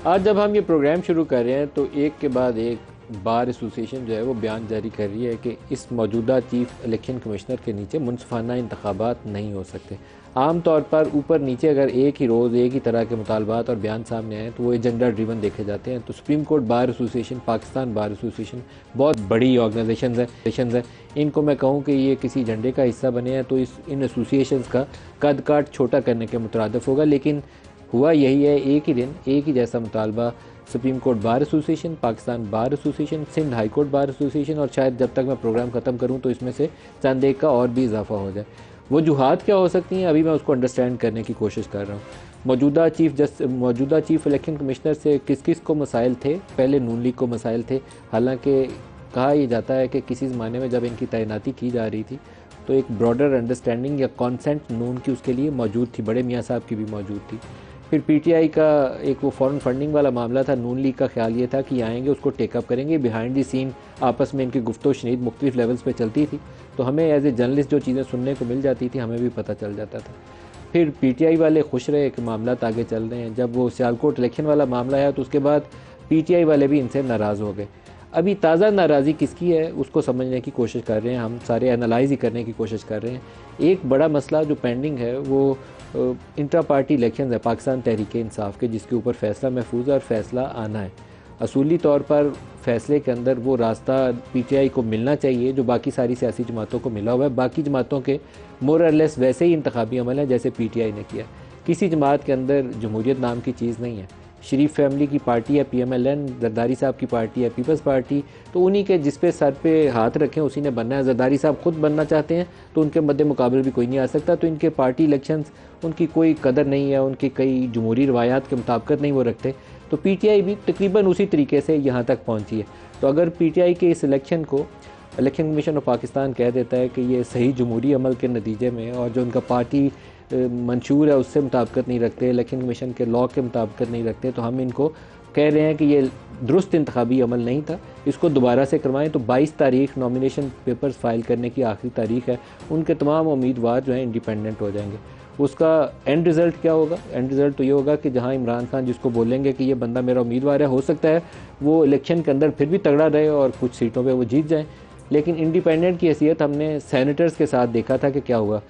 आज जब हम ये प्रोग्राम शुरू कर रहे हैं तो एक के बाद एक बार एसोसिएशन जो है वो बयान जारी कर रही है कि इस मौजूदा चीफ इलेक्शन कमिश्नर के नीचे मुनसिफाना इंतखाबात नहीं हो सकते। आम तौर पर ऊपर नीचे अगर एक ही रोज़ एक ही तरह के मुतालबात और बयान सामने आए तो वो एजेंडा ड्रिवन देखे जाते हैं। तो supreme court bar association, Pakistan bar association बहुत बड़ी ऑर्गेनाइजेशन है। इनको मैं कहूँ कि ये किसी एजेंडे का हिस्सा बने हैं तो इन एसोसिएशन का कद काट छोटा करने के मुतरादिफ होगा। लेकिन हुआ यही है, एक ही दिन एक ही जैसा मुतालबा supreme court bar association, Pakistan bar association, Sindh high court bar association और शायद जब तक मैं प्रोग्राम ख़त्म करूं तो इसमें से चंद एक का और भी इजाफा हो जाए। वजूहात क्या हो सकती हैं, अभी मैं उसको अंडरस्टैंड करने की कोशिश कर रहा हूँ। मौजूदा चीफ इलेक्शन कमिश्नर से किस किस को मसाइल थे? पहले नून लीग को मसाइल थे। हालांकि कहा यह जाता है कि किसी ज़माने में जब इनकी तैनाती की जा रही थी तो एक ब्रॉडर अंडरस्टैंडिंग या कॉन्सेंट नून की उसके लिए मौजूद थी, बड़े मियाँ साहब की भी मौजूद थी। फिर पीटीआई का एक वो फॉरेन फंडिंग वाला मामला था। नून लीग का ख्याल ये था कि आएंगे उसको टेकअप करेंगे। बिहाइंड दी सीन आपस में इनकी गुफ्तो शनीद मुख्तलिफ लेवल्स पे चलती थी, तो हमें एज ए जर्नलिस्ट जो चीज़ें सुनने को मिल जाती थी हमें भी पता चल जाता था। फिर पीटीआई वाले खुश रहे कि मामला आगे चल रहे हैं। जब वो सियालकोट इलेक्शन वाला मामला आया तो उसके बाद पीटीआई वाले भी इनसे नाराज़ हो गए। अभी ताज़ा नाराज़ी किसकी है उसको समझने की कोशिश कर रहे हैं, हम सारे एनालाइज ही करने की कोशिश कर रहे हैं। एक बड़ा मसला जो पेंडिंग है वो इंट्रा पार्टी इलेक्शन है पाकिस्तान तहरीक इंसाफ के, जिसके ऊपर फ़ैसला महफूज है और फ़ैसला आना है। असूली तौर पर फ़ैसले के अंदर वो रास्ता पीटीआई को मिलना चाहिए जो बाकी सारी सियासी जमातों को मिला हुआ है। बाकी जमातों के मोर और लेस वैसे ही इंतखाबी अमल है जैसे पीटीआई ने किया। किसी जमात के अंदर जमहूरियत नाम की चीज़ नहीं है। शरीफ फैमिली की पार्टी है PMLN, जरदारी साहब की पार्टी है पीपल्स पार्टी, तो उन्हीं के जिस पे सर पे हाथ रखें उसी ने बनना है। जरदारी साहब खुद बनना चाहते हैं तो उनके मद्दे मुकाबले भी कोई नहीं आ सकता। तो इनके पार्टी इलेक्शंस उनकी कोई कदर नहीं है, उनकी कई जमहूरी रवायात के मुताबिकत नहीं वो रखते। तो पीटीआई भी तकरीबन उसी तरीके से यहाँ तक पहुँची है। तो अगर पीटीआई के इस इलेक्शन को इलेक्शन कमीशन ऑफ पाकिस्तान कह देता है कि ये सही जमहूरी अमल के नतीजे में और जो उनका पार्टी मंशूर है उससे मुताबिकत नहीं रखते, इलेक्शन कमीशन के लॉ के मुताबिकत नहीं रखते, तो हम इनको कह रहे हैं कि ये दुरुस्त इंतखाबी अमल नहीं था, इसको दोबारा से करवाएं। तो 22 तारीख नॉमिनेशन पेपर्स फाइल करने की आखिरी तारीख है। उनके तमाम उम्मीदवार जो हैं इंडिपेंडेंट हो जाएंगे। उसका एंड रिज़ल्ट क्या होगा? एंड रिज़ल्ट तो ये होगा कि जहां इमरान खान जिसको बोलेंगे कि ये बंदा मेरा उम्मीदवार है, हो सकता है वो इलेक्शन के अंदर फिर भी तगड़ा रहे और कुछ सीटों पर वो जीत जाएँ। लेकिन इंडिपेंडेंट की हैसियत हमने सैनेटर्स के साथ देखा था कि क्या हुआ।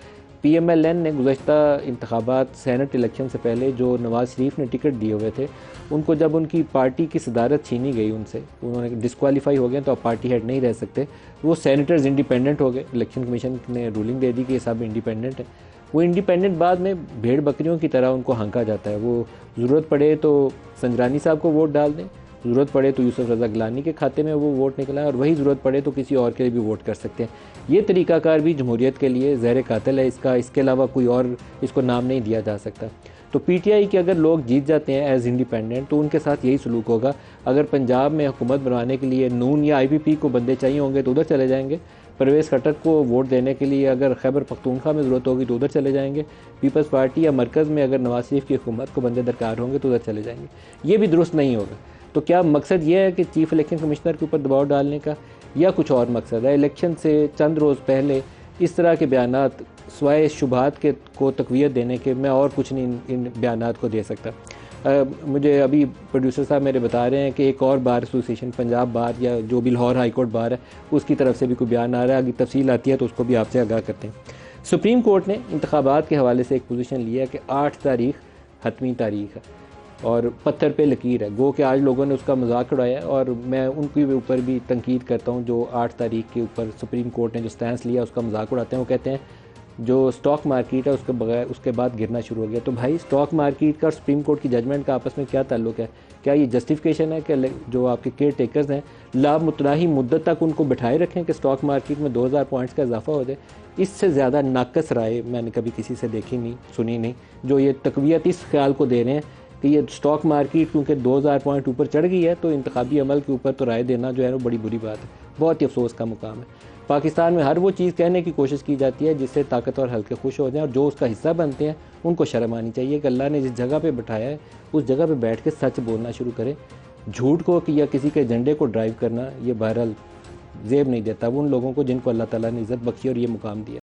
PMLN ने गुज़श्ता इंतखाबात सैनेट इलेक्शन से पहले जो नवाज़ शरीफ ने टिकट दिए हुए थे उनको जब उनकी पार्टी की सदारत छीनी गई उनसे, उन्होंने डिस्क्वालीफाई हो गए तो अब पार्टी हेड नहीं रह सकते, वो सैनेटर्स इंडिपेंडेंट हो गए। इलेक्शन कमीशन ने रूलिंग दे दी कि ये सब इंडिपेंडेंट है। वो इंडिपेंडेंट बाद में भेड़ बकरियों की तरह उनको हाँका जाता है। वो ज़रूरत पड़े तो संजरानी साहब को वोट डाल दें, ज़रूरत पड़े तो यूसुफ रज़ा गिलानी के खाते में वो वोट निकला है और वही ज़रूरत पड़े तो किसी और के लिए भी वोट कर सकते हैं। ये तरीक़ाकार भी जमहूरियत के लिए ज़हर कातिल है। इसके अलावा कोई और इसको नाम नहीं दिया जा सकता। तो पीटीआई के अगर लोग जीत जाते हैं एज इंडिपेंडेंट तो उनके साथ यही सलूक होगा। अगर पंजाब में हुकूमत बनवाने के लिए नून या IPP को बंदे चाहिए होंगे तो उधर चले जाएंगे। परवेज़ खट्टर को वोट देने के लिए अगर खैबर पख्तूनख्वा में ज़रूरत होगी तो उधर चले जाएंगे। पीपल्स पार्टी या मरकज़ में अगर नवाज शरीफ की हुकूमत को बंदे दरकार होंगे तो उधर चले जाएंगे। ये भी दुरुस्त नहीं होगा। तो क्या मकसद ये है कि चीफ इलेक्शन कमिश्नर के ऊपर दबाव डालने का, या कुछ और मकसद है? इलेक्शन से चंद रोज़ पहले इस तरह के बयानात स्वाय शुबहात के को तक़वियत देने के मैं और कुछ नहीं इन बयानात को दे सकता। मुझे अभी प्रोड्यूसर साहब मेरे बता रहे हैं कि एक और बार एसोसिएशन पंजाब बार या जो भी लाहौर हाई कोर्ट बार है उसकी तरफ से भी कोई बयान आ रहा है। अगर तफसील आती है तो उसको भी आपसे आगाह करते हैं। सुप्रीम कोर्ट ने इंतखाबात के हवाले से एक पोजीशन लिया है कि 8 तारीख हतमी तारीख है और पत्थर पे लकीर है। गो कि आज लोगों ने उसका मजाक उड़ाया और मैं उनके ऊपर भी तनकीद करता हूँ जो 8 तारीख के ऊपर सुप्रीम कोर्ट ने जो स्टैंस लिया उसका मजाक उड़ाते हैं। वो कहते हैं जो स्टॉक मार्केट है उसके बाद गिरना शुरू हो गया। तो भाई स्टॉक मार्केट का और सुप्रीम कोर्ट की जजमेंट का आपस में क्या ताल्लुक है? क्या ये जस्टिफिकेशन है कि जो आपके केयर टेकर्स हैं लामुतनाही मुद्दत तक उनको बिठाए रखें कि स्टॉक मार्केट में 2000 पॉइंट्स का इजाफा हो जाए? इससे ज़्यादा नाकस राय मैंने कभी किसी से देखी नहीं, सुनी नहीं, जो ये तक़वियत इस ख्याल को दे रहे हैं कि ये स्टॉक मार्केट क्योंकि 2000 पॉइंट ऊपर चढ़ गई है तो इंतखाबी अमल के ऊपर तो राय देना जो है वो बड़ी बुरी बात है। बहुत ही अफसोस का मुकाम है। पाकिस्तान में हर वो चीज़ कहने की कोशिश की जाती है जिससे ताकतवर हल्के खुश हो जाएं और जो उसका हिस्सा बनते हैं उनको शर्म आनी चाहिए कि अल्लाह ने जिस जगह पे बिठाया है उस जगह पे बैठ के सच बोलना शुरू करें। झूठ को या किसी के एजेंडे को ड्राइव करना ये बहरहाल ज़ेब नहीं देता वो उन लोगों को जिनको अल्लाह ताला ने इज़्ज़त बख्शी और ये मुकाम दिया।